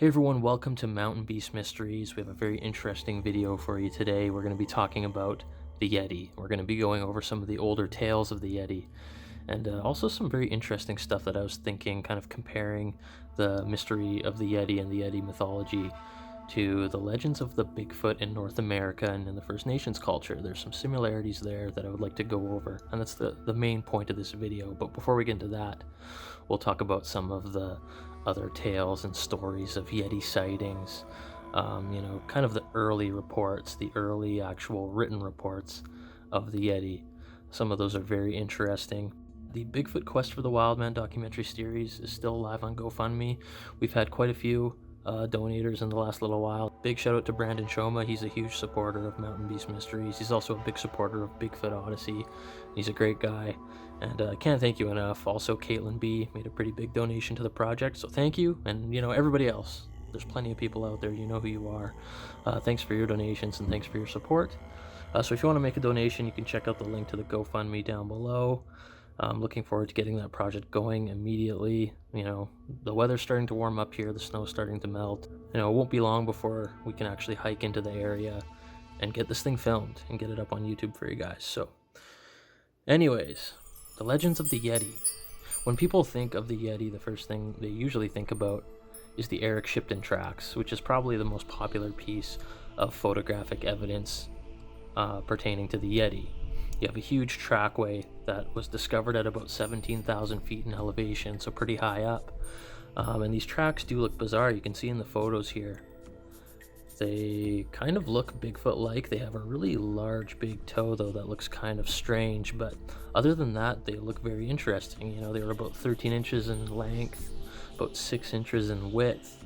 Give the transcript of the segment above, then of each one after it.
Hey everyone, welcome to Mountain Beast Mysteries. We have a very interesting video for you today. We're going to be talking about the Yeti. We're going to be going over some of the older tales of the Yeti, and also some very interesting stuff that I was thinking, kind of comparing the mystery of the Yeti and the Yeti mythology to the legends of the Bigfoot in North America and in the First Nations culture. There's some similarities there that I would like to go over, and that's the main point of this video. But before we get into that, we'll talk about some of the other tales and stories of Yeti sightings, kind of the early reports, the early actual written reports of the Yeti. Some of those are very interesting. The Bigfoot Quest for the Wildman documentary series is still live on GoFundMe. We've had quite a few donators in the last little while. Big shout out to Brandon Shoma. He's a huge supporter of Mountain Beast Mysteries. He's also a big supporter of Bigfoot Odyssey. He's a great guy, and I can't thank you enough. Also, Caitlin B made a pretty big donation to the project, so thank you. And everybody else, there's plenty of people out there, you know who you are. Thanks for your donations and thanks for your support. So if you want to make a donation, you can check out the link to the GoFundMe down below. I'm looking forward to getting that project going immediately. The weather's starting to warm up here, the snow's starting to melt. It won't be long before we can actually hike into the area and get this thing filmed and get it up on YouTube for you guys. So anyways, the legends of the Yeti. When people think of the Yeti, the first thing they usually think about is the Eric Shipton tracks, which is probably the most popular piece of photographic evidence pertaining to the Yeti. You have a huge trackway that was discovered at about 17,000 feet in elevation, so pretty high up. And these tracks do look bizarre. You can see in the photos here, they kind of look Bigfoot-like. They have a really large big toe though that looks kind of strange, but other than that they look very interesting. They were about 13 inches in length, about 6 inches in width,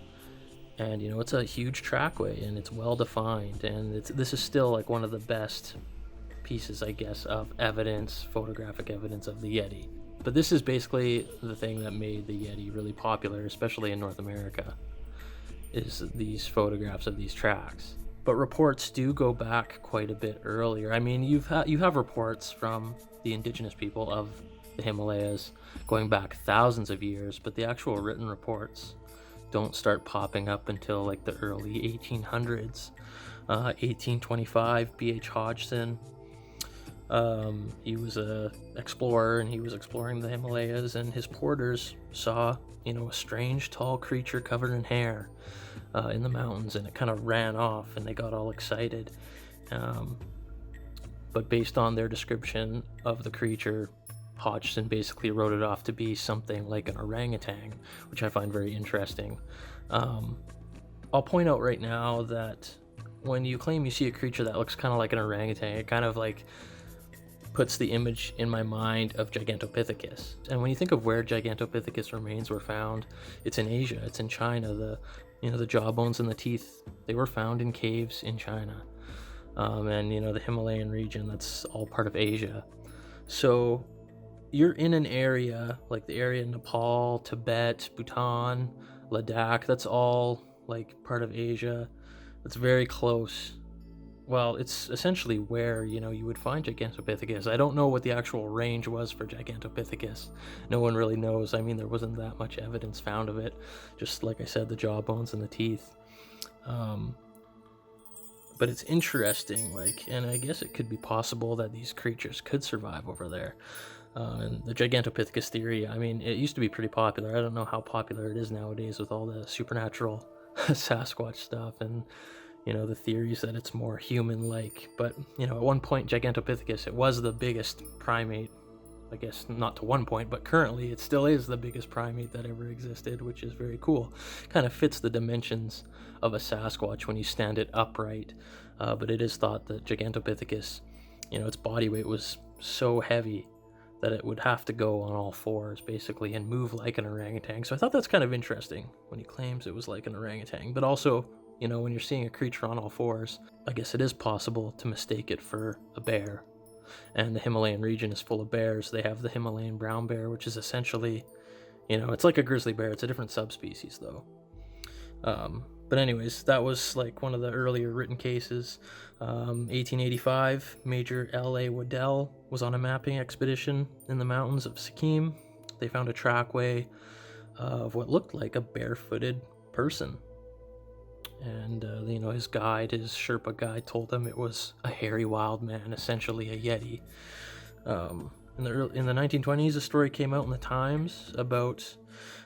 and it's a huge trackway and it's well defined, and this is still like one of the best pieces, I guess, of evidence, photographic evidence of the Yeti. But this is basically the thing that made the Yeti really popular, especially in North America, is these photographs of these tracks. But reports do go back quite a bit earlier. I mean, you have reports from the indigenous people of the Himalayas going back thousands of years, but the actual written reports don't start popping up until like the early 1800s. 1825, B.H. Hodgson, he was a explorer and he was exploring the Himalayas, and his porters saw a strange tall creature covered in hair in the mountains, and it kind of ran off and they got all excited, but based on their description of the creature, Hodgson basically wrote it off to be something like an orangutan, which I find very interesting. I'll point out right now that when you claim you see a creature that looks kind of like an orangutan, it kind of like puts the image in my mind of Gigantopithecus. And when you think of where Gigantopithecus remains were found, it's in Asia, it's in China. The jawbones and the teeth, they were found in caves in China. And the Himalayan region, that's all part of Asia. So you're in an area like the area in Nepal, Tibet, Bhutan, Ladakh, that's all like part of Asia. It's very close. Well, it's essentially where, you would find Gigantopithecus. I don't know what the actual range was for Gigantopithecus. No one really knows. I mean, there wasn't that much evidence found of it. Just like I said, the jawbones and the teeth. But it's interesting, and I guess it could be possible that these creatures could survive over there. And the Gigantopithecus theory, I mean, it used to be pretty popular. I don't know how popular it is nowadays with all the supernatural Sasquatch stuff and the theories that it's more human-like. But at one point, Gigantopithecus, it was the biggest primate. I guess not to one point, but currently it still is the biggest primate that ever existed, which is very cool. Kind of fits the dimensions of a Sasquatch when you stand it upright. But it is thought that Gigantopithecus, its body weight was so heavy that it would have to go on all fours basically and move like an orangutan. So I thought that's kind of interesting when he claims it was like an orangutan. But also, when you're seeing a creature on all fours, I guess it is possible to mistake it for a bear. And the Himalayan region is full of bears. They have the Himalayan brown bear, which is essentially, it's like a grizzly bear. It's a different subspecies though. But anyways, that was like one of the earlier written cases. 1885, Major L.A. Waddell was on a mapping expedition in the mountains of Sikkim. They found a trackway of what looked like a barefooted person And his guide, his Sherpa guide, told him it was a hairy wild man, essentially a Yeti. In the 1920s, a story came out in the Times about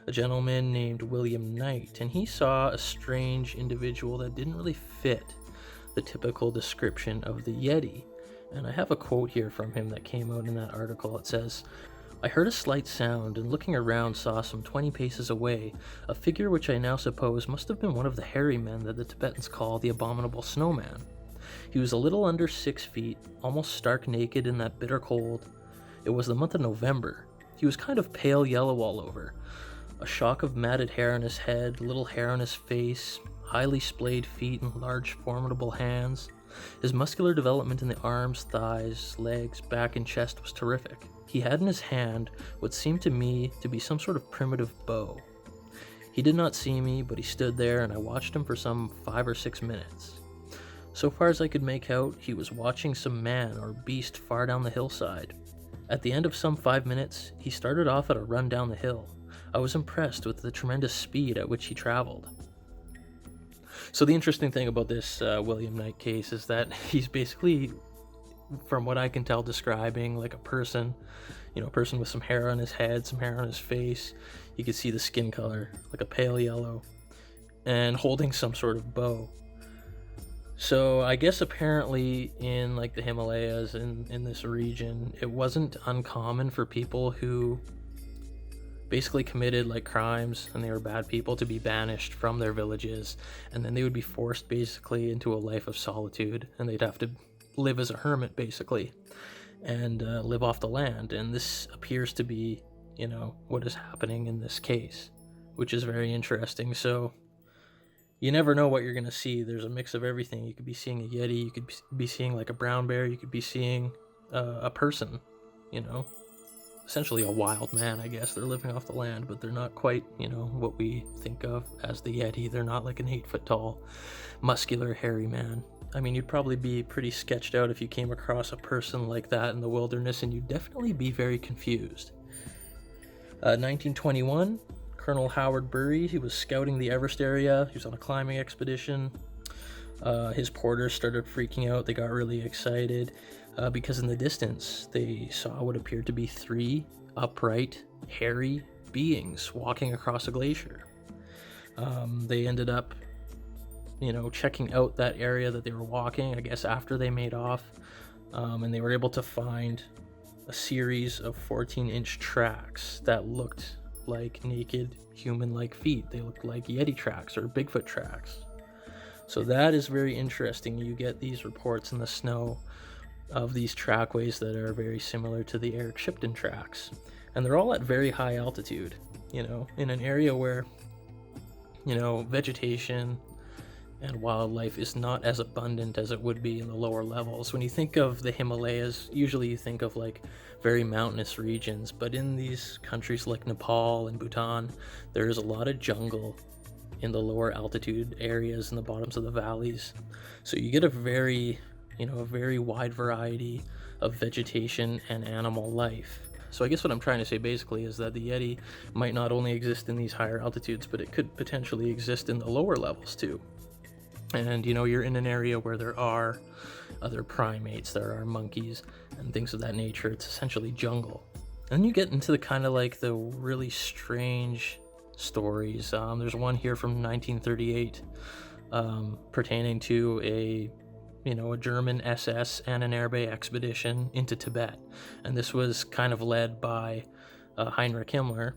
a gentleman named William Knight, and he saw a strange individual that didn't really fit the typical description of the Yeti. And I have a quote here from him that came out in that article. It says, "I heard a slight sound, and looking around saw some 20 paces away a figure which I now suppose must have been one of the hairy men that the Tibetans call the abominable snowman. He was a little under 6 feet, almost stark naked in that bitter cold. It was the month of November. He was kind of pale yellow all over. A shock of matted hair on his head, little hair on his face, highly splayed feet and large formidable hands. His muscular development in the arms, thighs, legs, back, and chest was terrific. He had in his hand what seemed to me to be some sort of primitive bow. He did not see me, but he stood there, and I watched him for some 5 or 6 minutes. So far as I could make out, he was watching some man or beast far down the hillside. At the end of some 5 minutes, he started off at a run down the hill. I was impressed with the tremendous speed at which he traveled." So the interesting thing about this William Knight case is that he's basically, from what I can tell, describing like a person with some hair on his head, some hair on his face. You can see the skin color, like a pale yellow, and holding some sort of bow. So I guess apparently in like the Himalayas in this region, it wasn't uncommon for people who basically committed like crimes and they were bad people to be banished from their villages, and then they would be forced basically into a life of solitude, and they'd have to live as a hermit basically, and live off the land. And this appears to be what is happening in this case, which is very interesting. So you never know what you're going to see. There's a mix of everything. You could be seeing a Yeti, you could be seeing like a brown bear, you could be seeing a person, essentially a wild man, I guess. They're living off the land, but they're not quite, what we think of as the Yeti. They're not like an 8-foot tall, muscular, hairy man. I mean, you'd probably be pretty sketched out if you came across a person like that in the wilderness, and you'd definitely be very confused. 1921, Colonel Howard Bury, he was scouting the Everest area. He was on a climbing expedition. His porters started freaking out. They got really excited because in the distance they saw what appeared to be 3 upright, hairy beings walking across a glacier. They ended up, checking out that area that they were walking, I guess, after they made off, and they were able to find a series of 14-inch tracks that looked like naked human-like feet. They looked like Yeti tracks or Bigfoot tracks. So that is very interesting. You get these reports in the snow of these trackways that are very similar to the Eric Shipton tracks. And they're all at very high altitude, in an area where, vegetation and wildlife is not as abundant as it would be in the lower levels. When you think of the Himalayas, usually you think of like very mountainous regions, but in these countries like Nepal and Bhutan, there is a lot of jungle in the lower altitude areas in the bottoms of the valleys. So you get a very wide variety of vegetation and animal life. So I guess what I'm trying to say basically is that the Yeti might not only exist in these higher altitudes, but it could potentially exist in the lower levels too. And you're in an area where there are other primates, there are monkeys and things of that nature. It's essentially jungle. And then you get into the kind of like the really strange stories. There's one here from 1938 pertaining to a German SS and an air bay expedition into Tibet. And this was kind of led by Heinrich Himmler.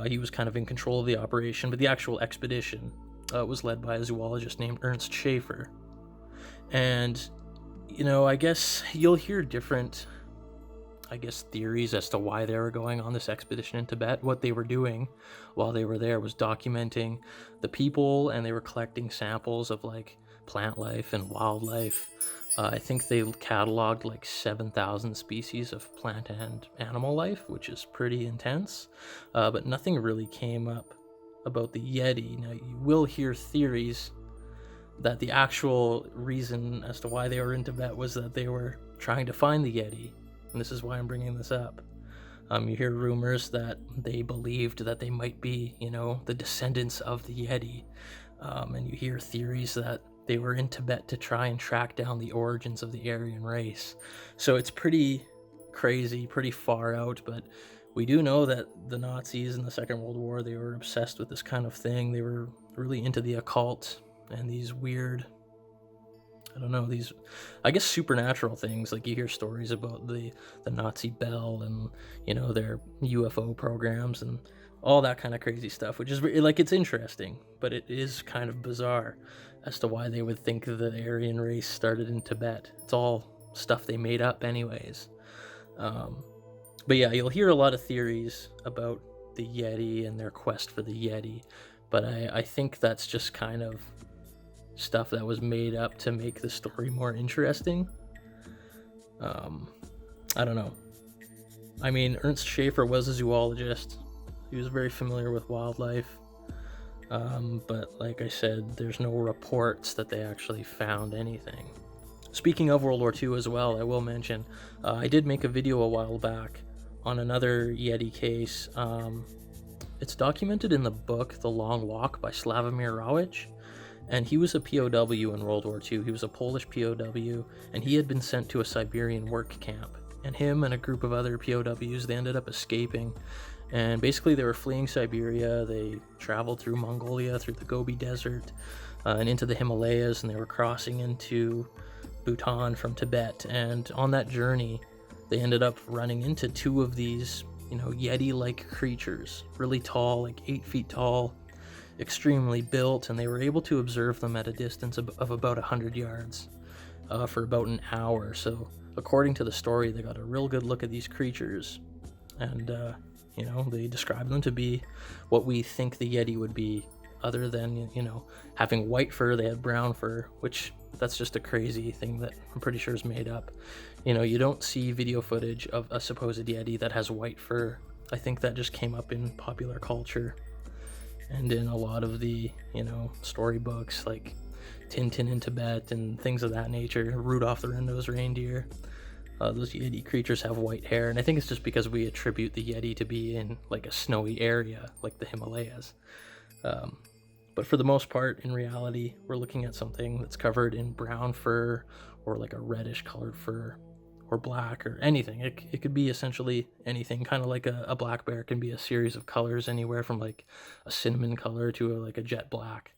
He was kind of in control of the operation, but the actual expedition was led by a zoologist named Ernst Schaefer. And, I guess you'll hear different, theories as to why they were going on this expedition in Tibet. What they were doing while they were there was documenting the people, and they were collecting samples of like plant life and wildlife. I think they cataloged like 7,000 species of plant and animal life, which is pretty intense, but nothing really came up about the Yeti. Now, you will hear theories that the actual reason as to why they were in Tibet was that they were trying to find the Yeti, and this is why I'm bringing this up. You hear rumors that they believed that they might be, the descendants of the Yeti. And you hear theories that they were in Tibet to try and track down the origins of the Aryan race. So it's pretty crazy, pretty far out, but we do know that the Nazis in the Second World War, they were obsessed with this kind of thing. They were really into the occult and these weird, I don't know, these, I guess, supernatural things. Like you hear stories about the Nazi bell and, you know, their UFO programs and all that kind of crazy stuff, which is like, it's interesting, but it is kind of bizarre as to why they would think the Aryan race started in Tibet. It's all stuff they made up anyways. But yeah, you'll hear a lot of theories about the Yeti and their quest for the Yeti, but I think that's just kind of stuff that was made up to make the story more interesting. I don't know. I mean, Ernst Schaefer was a zoologist. He was very familiar with wildlife. But like I said, there's no reports that they actually found anything. Speaking of World War II as well, I will mention, I did make a video a while back on another Yeti case. It's documented in the book The Long Walk by Slavomir Rowich, and he was a POW in World War II. He was a Polish POW, and he had been sent to a Siberian work camp. And him and a group of other POWs, they ended up escaping. And basically they were fleeing Siberia. They traveled through Mongolia, through the Gobi Desert, and into the Himalayas, and they were crossing into Bhutan from Tibet. And on that journey, they ended up running into two of these, you know, Yeti-like creatures, really tall, like 8 feet tall, extremely built, and they were able to observe them at a distance of about 100 yards for about an hour. So according to the story, they got a real good look at these creatures, and you know, they described them to be what we think the Yeti would be, other than, you know, having white fur. They had brown fur, which that's just a crazy thing that I'm pretty sure is made up. You know, you don't see video footage of a supposed Yeti that has white fur. I think that just came up in popular culture and in a lot of the, you know, storybooks like Tintin in Tibet and things of that nature, Rudolph the Red-Nosed Reindeer. Those Yeti creatures have white hair, and I think it's just because we attribute the Yeti to be in like a snowy area like the Himalayas. But for the most part, in reality, we're looking at something that's covered in brown fur or like a reddish colored fur or black or anything. It could be essentially anything, kind of like a black bear can be a series of colors, anywhere from like a cinnamon color to like a jet black.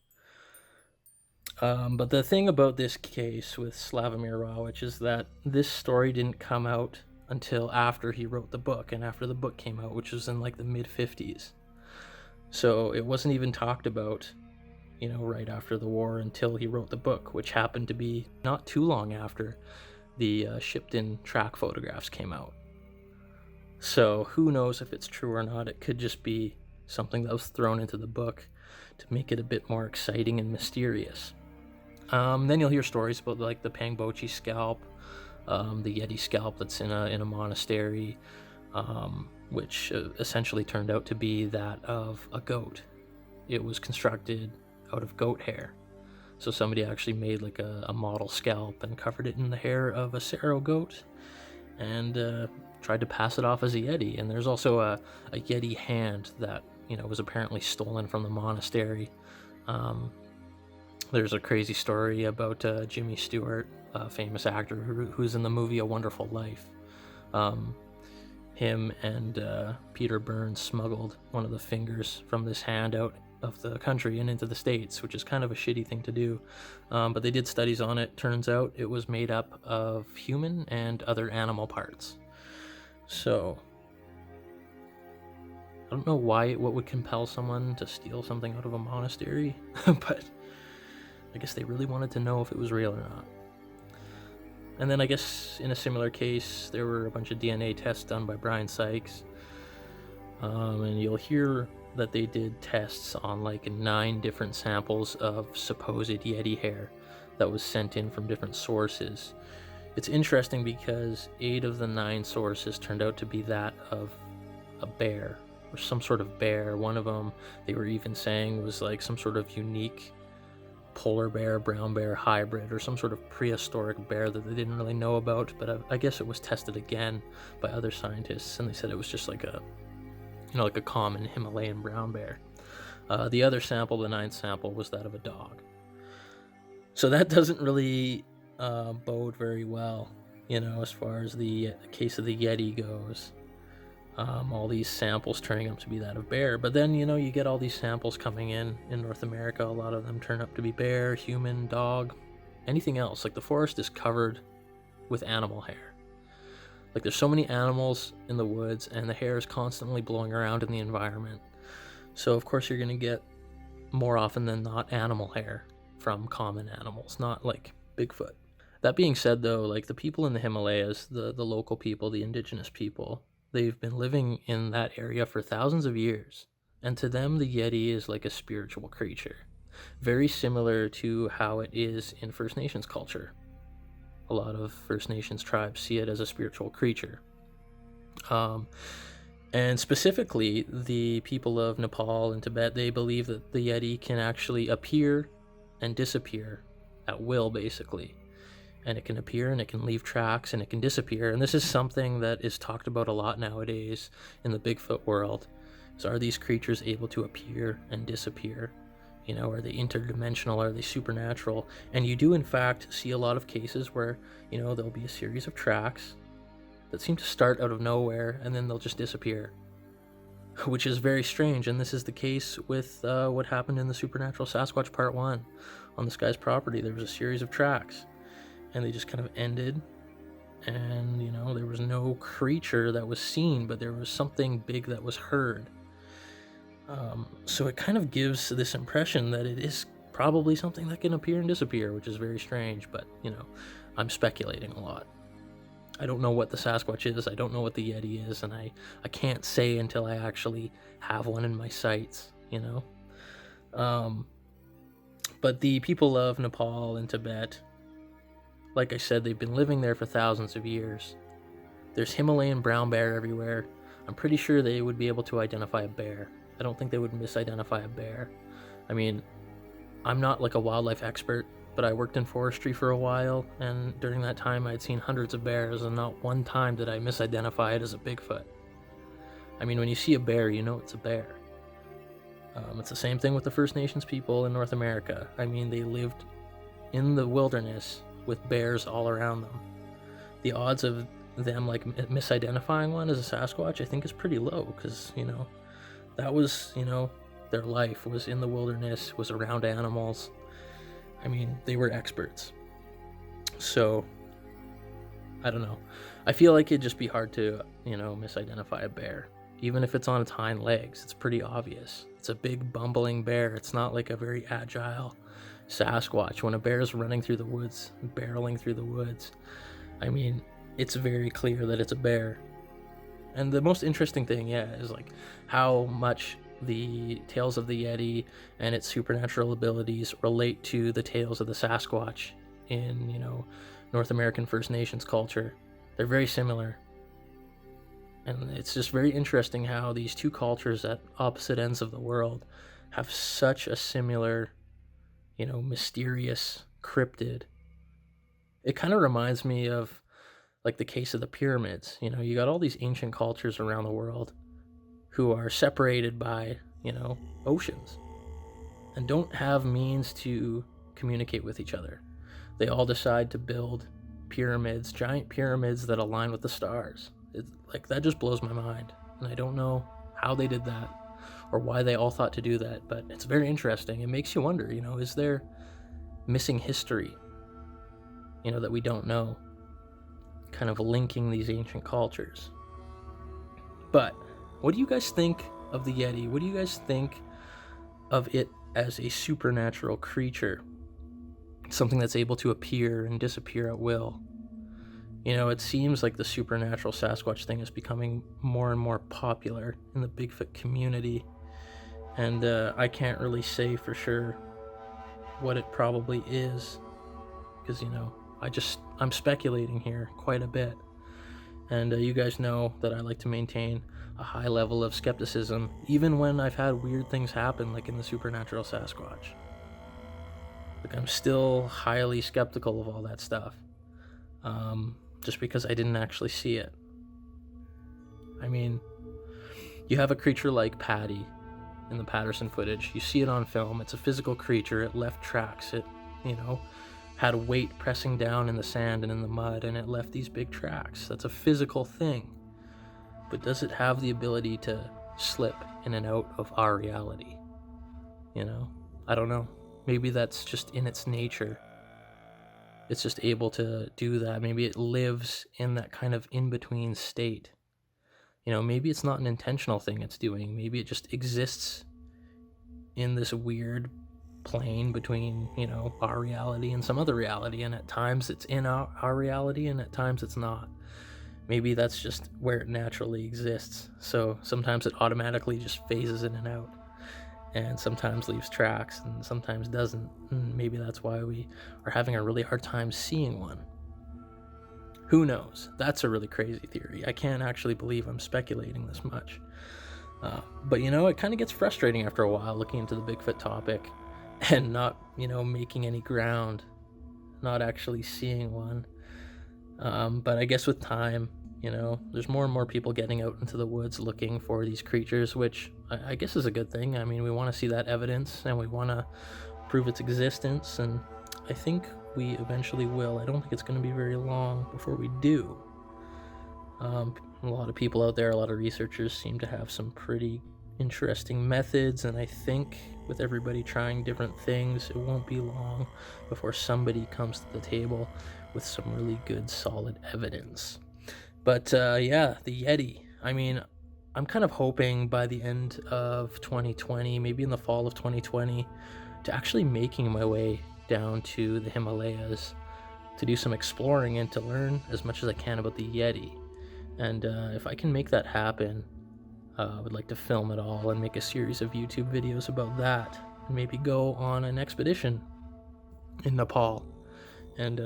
But the thing about this case with Slavomir Rowich is that this story didn't come out until after he wrote the book, and after the book came out, which was in like the mid-50s. So it wasn't even talked about, you know, right after the war until he wrote the book, which happened to be not too long after the shipped-in track photographs came out. So who knows if it's true or not. It could just be something that was thrown into the book to make it a bit more exciting and mysterious. Then you'll hear stories about like the Pangboche scalp, the Yeti scalp that's in a monastery, which essentially turned out to be that of a goat. It was constructed out of goat hair. So somebody actually made like a model scalp and covered it in the hair of a Sero goat and tried to pass it off as a Yeti. And there's also a Yeti hand that, you know, was apparently stolen from the monastery. There's a crazy story about Jimmy Stewart, a famous actor who's in the movie A Wonderful Life. Him and Peter Burns smuggled one of the fingers from this hand out of the country and into the States, which is kind of a shitty thing to do. But they did studies on it. Turns out it was made up of human and other animal parts. So I don't know what would compel someone to steal something out of a monastery, but I guess they really wanted to know if it was real or not. And then I guess in a similar case, there were a bunch of DNA tests done by Brian Sykes. And you'll hear that they did tests on like 9 different samples of supposed Yeti hair that was sent in from different sources. It's interesting because 8 of the 9 sources turned out to be that of a bear, or some sort of bear. One of them, they were even saying, was like some sort of unique polar bear, brown bear hybrid, or some sort of prehistoric bear that they didn't really know about, but I guess it was tested again by other scientists, and they said it was just like a, you know, like a common Himalayan brown bear. The other sample, the ninth sample, was that of a dog. So that doesn't really bode very well, as far as the case of the Yeti goes. All these samples turning up to be that of bear. But then, you get all these samples coming in North America. A lot of them turn up to be bear, human, dog, anything else. Like, the forest is covered with animal hair. Like, there's so many animals in the woods, and the hair is constantly blowing around in the environment. So, of course, you're going to get, more often than not, animal hair from common animals, not like Bigfoot. That being said, though, like, the people in the Himalayas, the local people, the indigenous people, they've been living in that area for thousands of years, and to them the Yeti is like a spiritual creature, very similar to how it is in First Nations culture. A lot of First Nations tribes see it as a spiritual creature. And specifically, the people of Nepal and Tibet, they believe that the Yeti can actually appear and disappear at will, basically. And it can appear and it can leave tracks and it can disappear. And this is something that is talked about a lot nowadays in the Bigfoot world. So are these creatures able to appear and disappear? Are they interdimensional? Are they supernatural? And you do, in fact, see a lot of cases where, there'll be a series of tracks that seem to start out of nowhere and then they'll just disappear, which is very strange. And this is the case with what happened in the Supernatural Sasquatch Part 1 on this guy's property. There was a series of tracks and they just kind of ended, and there was no creature that was seen, but there was something big that was heard. So it kind of gives this impression that it is probably something that can appear and disappear, which is very strange. But I'm speculating a lot. I don't know what the Sasquatch is, I don't know what the Yeti is, and I can't say until I actually have one in my sights. But the people of Nepal and Tibet, like I said, they've been living there for thousands of years. There's Himalayan brown bear everywhere. I'm pretty sure they would be able to identify a bear. I don't think they would misidentify a bear. I mean, I'm not like a wildlife expert, but I worked in forestry for a while, and during that time I'd seen hundreds of bears, and not one time did I misidentify it as a Bigfoot. I mean, when you see a bear, you know it's a bear. It's the same thing with the First Nations people in North America. I mean, they lived in the wilderness with bears all around them. The odds of them like misidentifying one as a Sasquatch, I think, is pretty low, because that was their life was in the wilderness, was around animals. I mean, they were experts. So I don't know, I feel like it'd just be hard to misidentify a bear, even if it's on its hind legs. It's pretty obvious. It's a big bumbling bear. It's not like a very agile Sasquatch. When a bear is running through the woods, barreling through the woods, I mean, it's very clear that it's a bear. And the most interesting thing, is like how much the tales of the Yeti and its supernatural abilities relate to the tales of the Sasquatch in, North American First Nations culture. They're very similar. And it's just very interesting how these two cultures at opposite ends of the world have such a similar, mysterious cryptid. It kind of reminds me of like the case of the pyramids. You got all these ancient cultures around the world who are separated by, oceans and don't have means to communicate with each other. They all decide to build pyramids, giant pyramids that align with the stars. It's like, that just blows my mind. And I don't know how they did that or why they all thought to do that, but it's very interesting. It makes you wonder, is there missing history, that we don't know, kind of linking these ancient cultures. But what do you guys think of the Yeti? What do you guys think of it as a supernatural creature? Something that's able to appear and disappear at will. It seems like the supernatural Sasquatch thing is becoming more and more popular in the Bigfoot community. And I can't really say for sure what it probably is, because, I'm speculating here quite a bit. And you guys know that I like to maintain a high level of skepticism, even when I've had weird things happen, like in the supernatural Sasquatch. Like, I'm still highly skeptical of all that stuff, just because I didn't actually see it. I mean, you have a creature like Patty, in the Patterson footage. You see it on film. It's a physical creature. It left tracks. It, you know, had a weight pressing down in the sand and in the mud, and it left these big tracks. That's a physical thing. But does it have the ability to slip in and out of our reality? You know, I don't know. Maybe that's just in its nature. It's just able to do that. Maybe it lives in that kind of in-between state. You know, maybe it's not an intentional thing it's doing. Maybe it just exists in this weird plane between, you know, our reality and some other reality. And at times it's in our reality, and at times it's not. Maybe that's just where it naturally exists. So sometimes it automatically just phases in and out, and sometimes leaves tracks, and sometimes doesn't. And maybe that's why we are having a really hard time seeing one. Who knows? That's a really crazy theory. I can't actually believe I'm speculating this much. But, you know, it kind of gets frustrating after a while looking into the Bigfoot topic and not, you know, making any ground, not actually seeing one. But I guess with time, you know, there's more and more people getting out into the woods looking for these creatures, which I guess is a good thing. I mean, we want to see that evidence, and we want to prove its existence, and I think we eventually will. I don't think it's going to be very long before we do. A lot of people out there, a lot of researchers seem to have some pretty interesting methods, and I think with everybody trying different things, it won't be long before somebody comes to the table with some really good, solid evidence. But yeah, the Yeti. I mean, I'm kind of hoping by the end of 2020, maybe in the fall of 2020, to actually making my way down to the Himalayas to do some exploring and to learn as much as I can about the Yeti. And if I can make that happen, I would like to film it all and make a series of YouTube videos about that, and maybe go on an expedition in Nepal and,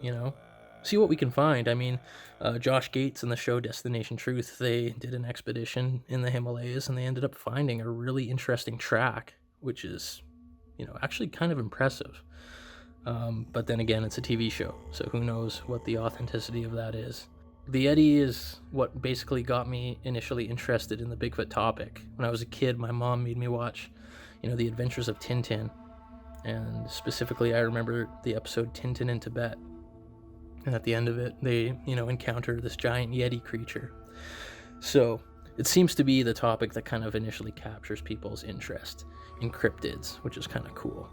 you know, see what we can find. I mean, Josh Gates and the show Destination Truth, they did an expedition in the Himalayas, and they ended up finding a really interesting track, which is, you know, actually kind of impressive. But then again, it's a TV show, so who knows what the authenticity of that is. The Yeti is what basically got me initially interested in the Bigfoot topic. When I was a kid, my mom made me watch, you know, The Adventures of Tintin. And specifically, I remember the episode Tintin in Tibet. And at the end of it, they, you know, encounter this giant Yeti creature. So it seems to be the topic that kind of initially captures people's interest in cryptids, which is kind of cool.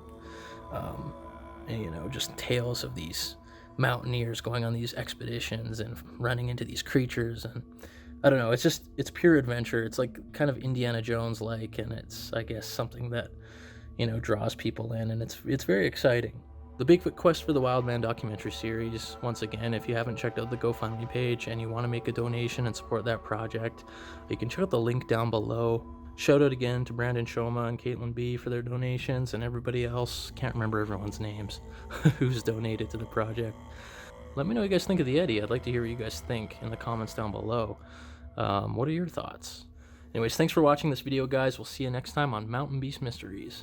And, you know, just tales of these mountaineers going on these expeditions and running into these creatures, and I don't know, it's pure adventure. It's like kind of Indiana Jones like, and it's, I guess, something that, you know, draws people in, and it's very exciting. The Bigfoot Quest for the Wildman documentary series, once again, if you haven't checked out the GoFundMe page and you want to make a donation and support that project, you can check out the link down below. Shout out again to Brandon Shoma and Caitlin B for their donations, and everybody else, can't remember everyone's names, who's donated to the project. Let me know what you guys think of the Yeti. I'd like to hear what you guys think in the comments down below. What are your thoughts? Anyways, thanks for watching this video, guys. We'll see you next time on Mountain Beast Mysteries.